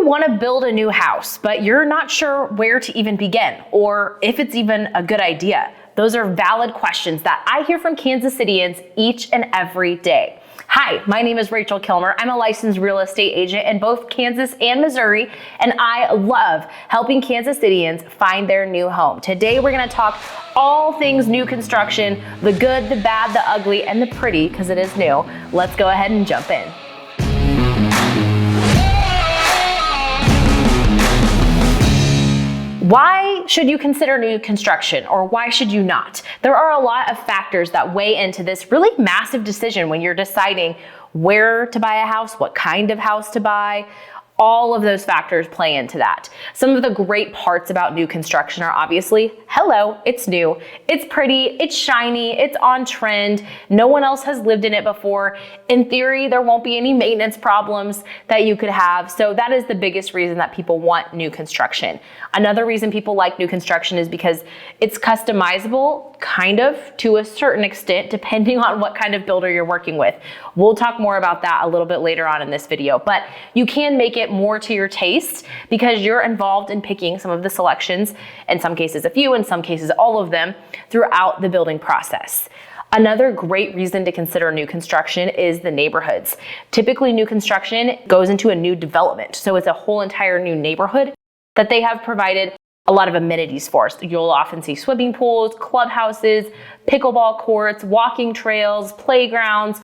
want to build a new house, but you're not sure where to even begin or if it's even a good idea? Those are valid questions that I hear from Kansas Cityans each and every day. Hi, my name is Rachel Kilmer. I'm a licensed real estate agent in both Kansas and Missouri, and I love helping Kansas Cityans find their new home. Today, we're gonna talk all things new construction, the good, the bad, the ugly, and the pretty, because it is new. Let's go ahead and jump in. Why should you consider new construction, or why should you not? There are a lot of factors that weigh into this really massive decision when you're deciding where to buy a house, what kind of house to buy. All of those factors play into that. Some of the great parts about new construction are obviously, hello, it's new, it's pretty, it's shiny, it's on trend, no one else has lived in it before. In theory, there won't be any maintenance problems that you could have. So that is the biggest reason that people want new construction. Another reason people like new construction is because it's customizable, kind of, to a certain extent, depending on what kind of builder you're working with. We'll talk more about that a little bit later on in this video, but you can make it more to your taste because you're involved in picking some of the selections, in some cases a few, in some cases all of them, throughout the building process. Another great reason to consider new construction is the neighborhoods. Typically, new construction goes into a new development, so it's a whole entire new neighborhood that they have provided a lot of amenities for. So you'll often see swimming pools, clubhouses, pickleball courts, walking trails, playgrounds.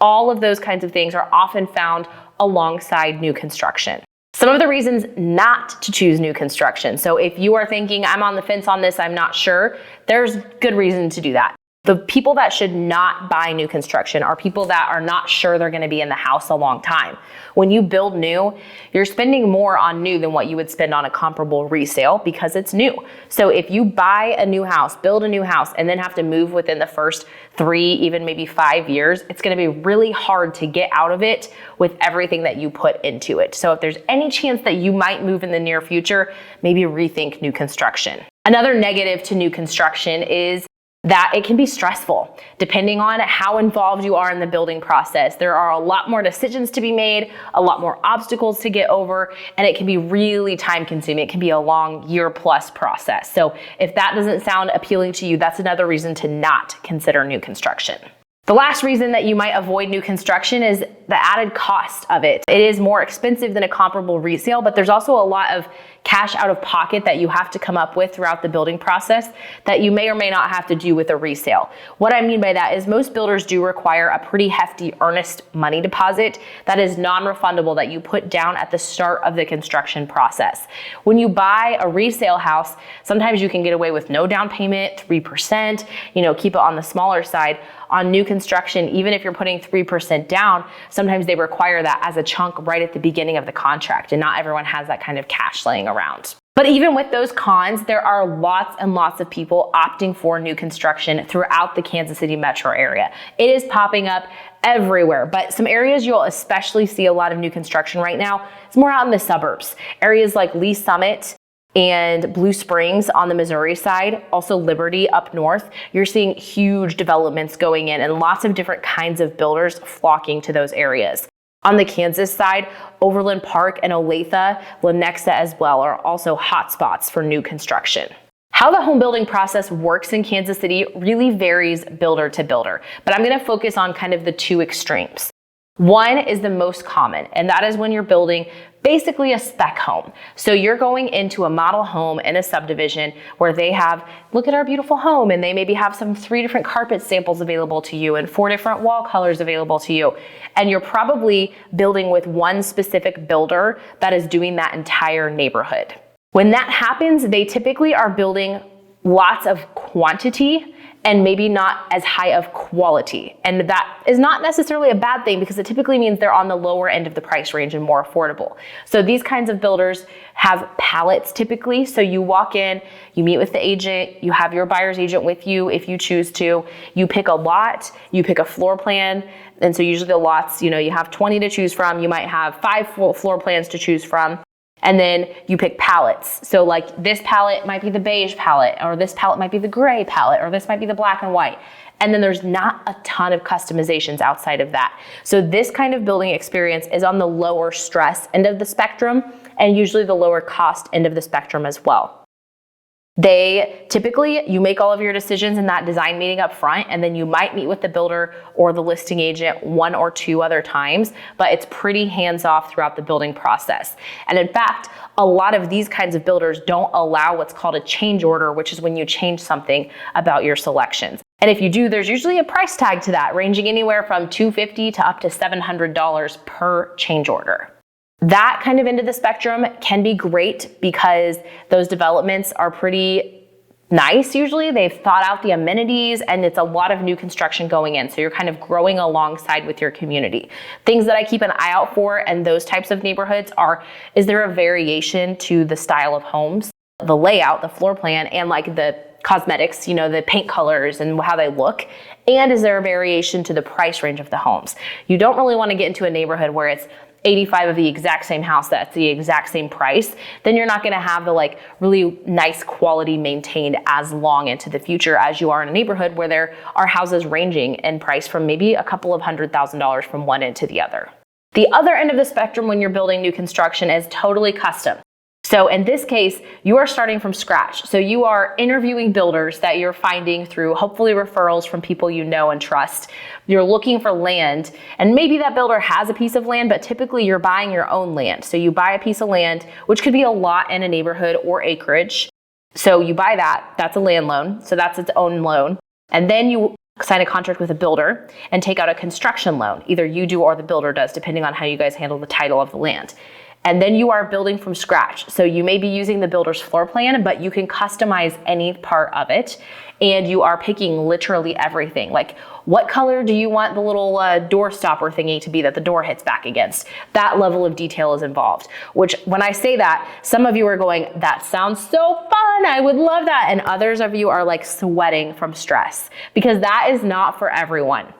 All of those kinds of things are often found alongside new construction. Some of the reasons not to choose new construction. So if you are thinking, I'm on the fence on this, I'm not sure, there's good reason to do that. The people that should not buy new construction are people that are not sure they're going to be in the house a long time. When you build new, you're spending more on new than what you would spend on a comparable resale because it's new. So if you buy a new house, build a new house, and then have to move within the first 3, even maybe 5 years, it's going to be really hard to get out of it with everything that you put into it. So if there's any chance that you might move in the near future, maybe rethink new construction. Another negative to new construction is that it can be stressful depending on how involved you are in the building process. There are a lot more decisions to be made, a lot more obstacles to get over, and it can be really time consuming. It can be a long year-plus process. So if that doesn't sound appealing to you, that's another reason to not consider new construction. The last reason that you might avoid new construction is the added cost of it. It is more expensive than a comparable resale, but there's also a lot of cash out of pocket that you have to come up with throughout the building process that you may or may not have to do with a resale. What I mean by that is most builders do require a pretty hefty earnest money deposit that is non-refundable that you put down at the start of the construction process. When you buy a resale house, sometimes you can get away with no down payment, 3%, keep it on the smaller side. On new construction, even if you're putting 3% down, sometimes they require that as a chunk right at the beginning of the contract, and not everyone has that kind of cash laying around. But even with those cons, there are lots and lots of people opting for new construction throughout the Kansas City metro area. It is popping up everywhere, but some areas you'll especially see a lot of new construction right now is more out in the suburbs. Areas like Lee Summit and Blue Springs on the Missouri side, also Liberty up north, you're seeing huge developments going in and lots of different kinds of builders flocking to those areas. On the Kansas side, Overland Park and Olathe, Lenexa as well are also hotspots for new construction. How the home building process works in Kansas City really varies builder to builder, but I'm going to focus on kind of the two extremes. One is the most common, and that is when you're building basically a spec home. So you're going into a model home in a subdivision where they have, look at our beautiful home, and they maybe have 3 different carpet samples available to you and 4 different wall colors available to you. And you're probably building with one specific builder that is doing that entire neighborhood. When that happens, they typically are building lots of quantity and maybe not as high of quality. And that is not necessarily a bad thing because it typically means they're on the lower end of the price range and more affordable. So these kinds of builders have pallets typically. So you walk in, you meet with the agent, you have your buyer's agent with you if you choose to. You pick a lot, you pick a floor plan. And so usually the lots, you have 20 to choose from. You might have 5 floor plans to choose from. And then you pick palettes. So like this palette might be the beige palette, or this palette might be the gray palette, or this might be the black and white. And then there's not a ton of customizations outside of that. So this kind of building experience is on the lower stress end of the spectrum, and usually the lower cost end of the spectrum as well. You make all of your decisions in that design meeting up front, and then you might meet with the builder or the listing agent 1 or 2 other times, but it's pretty hands-off throughout the building process. And in fact, a lot of these kinds of builders don't allow what's called a change order, which is when you change something about your selections. And if you do, there's usually a price tag to that, ranging anywhere from $250 to up to $700 per change order. That kind of end of the spectrum can be great because those developments are pretty nice usually. They've thought out the amenities, and it's a lot of new construction going in. So you're kind of growing alongside with your community. Things that I keep an eye out for in those types of neighborhoods is there a variation to the style of homes, the layout, the floor plan, and like the cosmetics, the paint colors and how they look? And is there a variation to the price range of the homes? You don't really want to get into a neighborhood where it's 85 of the exact same house that's the exact same price. Then you're not going to have the really nice quality maintained as long into the future as you are in a neighborhood where there are houses ranging in price from maybe a couple of $100,000 from one end to the other. The other end of the spectrum when you're building new construction is totally custom. So in this case, you are starting from scratch. So you are interviewing builders that you're finding through hopefully referrals from people you know and trust. You're looking for land, and maybe that builder has a piece of land, but typically you're buying your own land. So you buy a piece of land, which could be a lot in a neighborhood or acreage. So you buy that's a land loan. So that's its own loan. And then you sign a contract with a builder and take out a construction loan. Either you do or the builder does, depending on how you guys handle the title of the land. And then you are building from scratch. So you may be using the builder's floor plan, but you can customize any part of it. And you are picking literally everything. Like, what color do you want the little door stopper thingy to be that the door hits back against? That level of detail is involved. Which, when I say that, some of you are going, that sounds so fun, I would love that. And others of you are like sweating from stress, because that is not for everyone.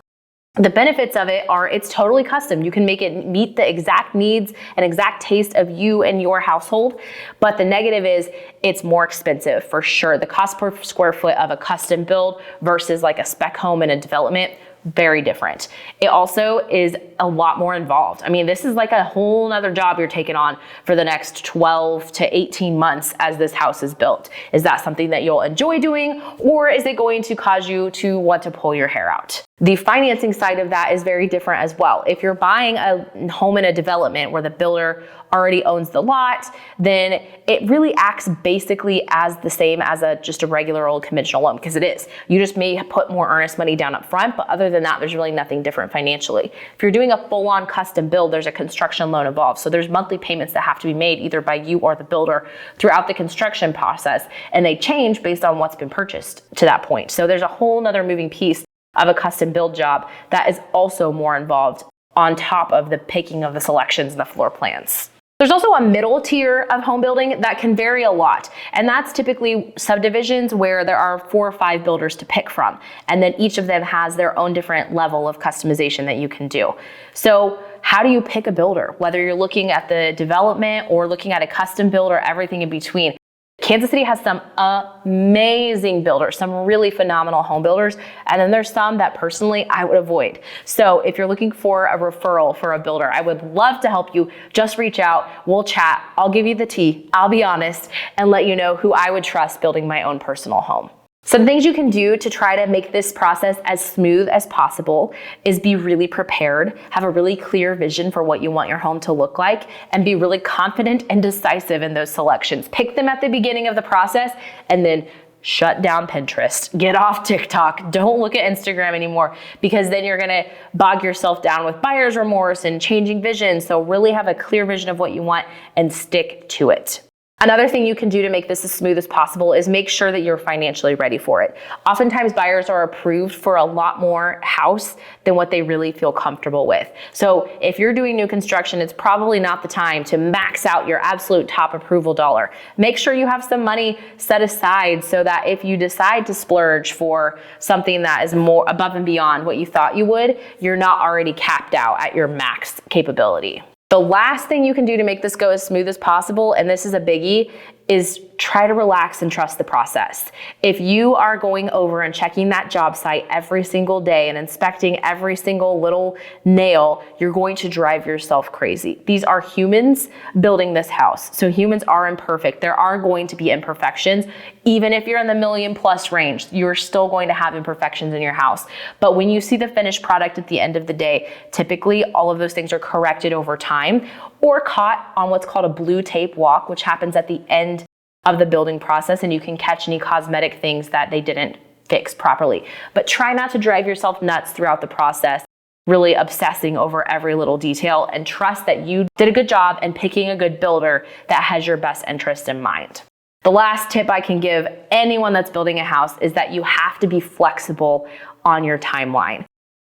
The benefits of it are it's totally custom. You can make it meet the exact needs and exact taste of you and your household. But the negative is it's more expensive for sure. The cost per square foot of a custom build versus like a spec home in a development, very different. It also is a lot more involved. I mean, this is like a whole nother job you're taking on for the next 12 to 18 months as this house is built. Is that something that you'll enjoy doing, or is it going to cause you to want to pull your hair out? The financing side of that is very different as well. If you're buying a home in a development where the builder already owns the lot, then it really acts basically as the same as just a regular old conventional loan, because it is. You just may put more earnest money down up front, but other than that, there's really nothing different financially. If you're doing a full-on custom build, there's a construction loan involved. So there's monthly payments that have to be made either by you or the builder throughout the construction process, and they change based on what's been purchased to that point. So there's a whole nother moving piece of a custom build job that is also more involved on top of the picking of the selections and the floor plans. There's also a middle tier of home building that can vary a lot, and that's typically subdivisions where there are 4 or 5 builders to pick from, and then each of them has their own different level of customization that you can do. So how do you pick a builder? Whether you're looking at the development or looking at a custom build or everything in between, Kansas City has some amazing builders, some really phenomenal home builders, and then there's some that personally I would avoid. So if you're looking for a referral for a builder, I would love to help you. Just reach out, we'll chat, I'll give you the tea, I'll be honest, and let you know who I would trust building my own personal home. Some things you can do to try to make this process as smooth as possible is be really prepared, have a really clear vision for what you want your home to look like, and be really confident and decisive in those selections. Pick them at the beginning of the process, and then shut down Pinterest, get off TikTok, don't look at Instagram anymore, because then you're gonna bog yourself down with buyer's remorse and changing vision. So really have a clear vision of what you want and stick to it. Another thing you can do to make this as smooth as possible is make sure that you're financially ready for it. Oftentimes buyers are approved for a lot more house than what they really feel comfortable with. So if you're doing new construction, it's probably not the time to max out your absolute top approval dollar. Make sure you have some money set aside so that if you decide to splurge for something that is more above and beyond what you thought you would, you're not already capped out at your max capability. The last thing you can do to make this go as smooth as possible, and this is a biggie, is try to relax and trust the process. If you are going over and checking that job site every single day and inspecting every single little nail, you're going to drive yourself crazy. These are humans building this house. So humans are imperfect. There are going to be imperfections. Even if you're in the million plus range, you're still going to have imperfections in your house. But when you see the finished product at the end of the day, typically all of those things are corrected over time or caught on what's called a blue tape walk, which happens at the end of the building process, and you can catch any cosmetic things that they didn't fix properly. But try not to drive yourself nuts throughout the process, really obsessing over every little detail, and trust that you did a good job in picking a good builder that has your best interest in mind. The last tip I can give anyone that's building a house is that you have to be flexible on your timeline.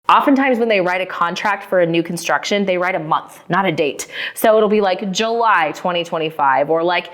Oftentimes when they write a contract for a new construction, they write a month, not a date. So it'll be like July 2025 or like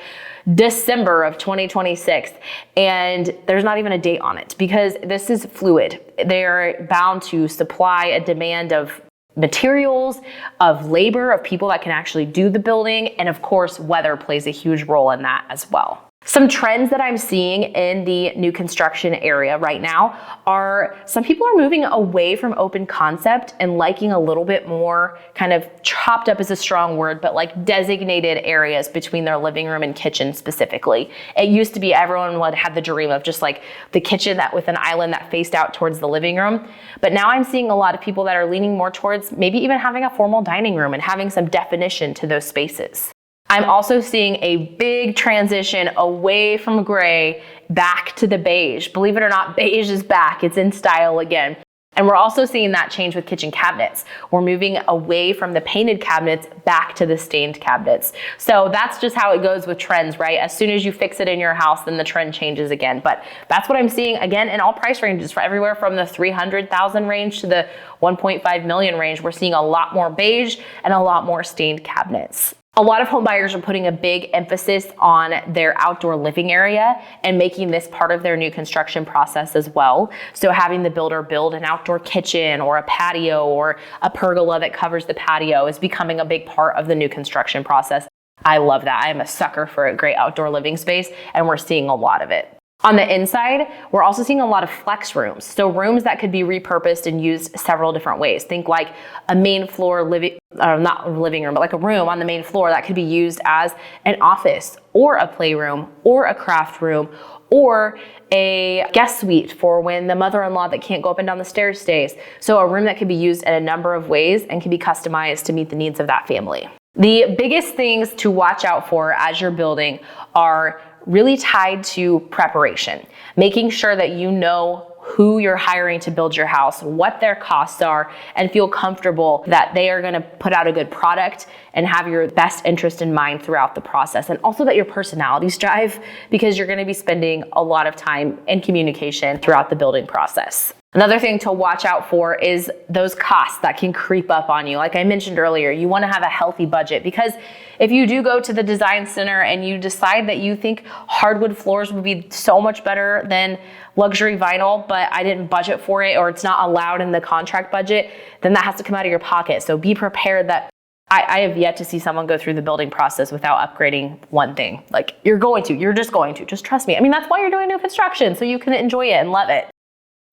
December of 2026. And there's not even a date on it because this is fluid. They're bound to supply a demand of materials, of labor, of people that can actually do the building. And of course, weather plays a huge role in that as well. Some trends that I'm seeing in the new construction area right now are some people are moving away from open concept and liking a little bit more kind of chopped up is a strong word, but like designated areas between their living room and kitchen specifically. It used to be everyone would have the dream of just like the kitchen that with an island that faced out towards the living room. But now I'm seeing a lot of people that are leaning more towards maybe even having a formal dining room and having some definition to those spaces. I'm also seeing a big transition away from gray back to the beige. Believe it or not, beige is back. It's in style again. And we're also seeing that change with kitchen cabinets. We're moving away from the painted cabinets back to the stained cabinets. So that's just how it goes with trends, right? As soon as you fix it in your house, then the trend changes again. But that's what I'm seeing again in all price ranges, for everywhere from the 300,000 range to the 1.5 million range. We're seeing a lot more beige and a lot more stained cabinets. A lot of home buyers are putting a big emphasis on their outdoor living area and making this part of their new construction process as well. So having the builder build an outdoor kitchen or a patio or a pergola that covers the patio is becoming a big part of the new construction process. I love that. I am a sucker for a great outdoor living space, and we're seeing a lot of it. On the inside, we're also seeing a lot of flex rooms. So rooms that could be repurposed and used several different ways. Think like a main floor not living room, but like a room on the main floor that could be used as an office or a playroom or a craft room or a guest suite for when the mother-in-law that can't go up and down the stairs stays. So a room that could be used in a number of ways and can be customized to meet the needs of that family. The biggest things to watch out for as you're building are really tied to preparation, making sure that you know who you're hiring to build your house, what their costs are, and feel comfortable that they are gonna put out a good product and have your best interest in mind throughout the process. And also that your personalities drive, because you're gonna be spending a lot of time in communication throughout the building process. Another thing to watch out for is those costs that can creep up on you. Like I mentioned earlier, you want to have a healthy budget, because if you do go to the design center and you decide that you think hardwood floors would be so much better than luxury vinyl, but I didn't budget for it or it's not allowed in the contract budget, then that has to come out of your pocket. So be prepared that I have yet to see someone go through the building process without upgrading one thing. Like you're just going to, just trust me. I mean, that's why you're doing new construction, so you can enjoy it and love it.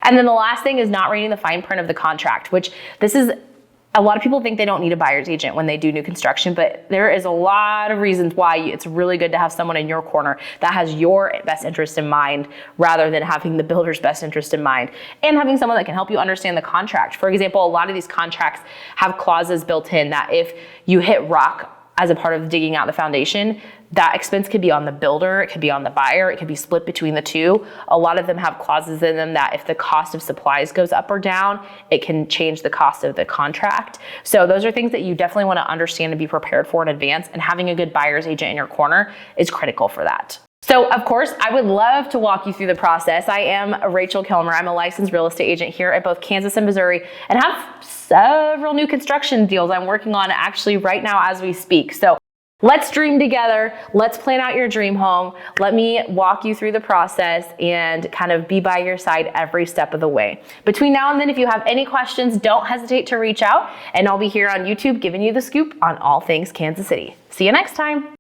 And then the last thing is not reading the fine print of the contract, which this is, a lot of people think they don't need a buyer's agent when they do new construction, but there is a lot of reasons why it's really good to have someone in your corner that has your best interest in mind rather than having the builder's best interest in mind, and having someone that can help you understand the contract. For example, a lot of these contracts have clauses built in that if you hit rock as a part of digging out the foundation, that expense could be on the builder, it could be on the buyer, it could be split between the two. A lot of them have clauses in them that if the cost of supplies goes up or down, it can change the cost of the contract. So those are things that you definitely want to understand and be prepared for in advance, and having a good buyer's agent in your corner is critical for that. So of course, I would love to walk you through the process. I am Rachel Kilmer. I'm a licensed real estate agent here at both Kansas and Missouri, and have several new construction deals I'm working on actually right now as we speak. So Let's dream together. Let's plan out your dream home. Let me walk you through the process and kind of be by your side every step of the way. Between now and then, if you have any questions, don't hesitate to reach out, and I'll be here on YouTube giving you the scoop on all things Kansas City. See you next time.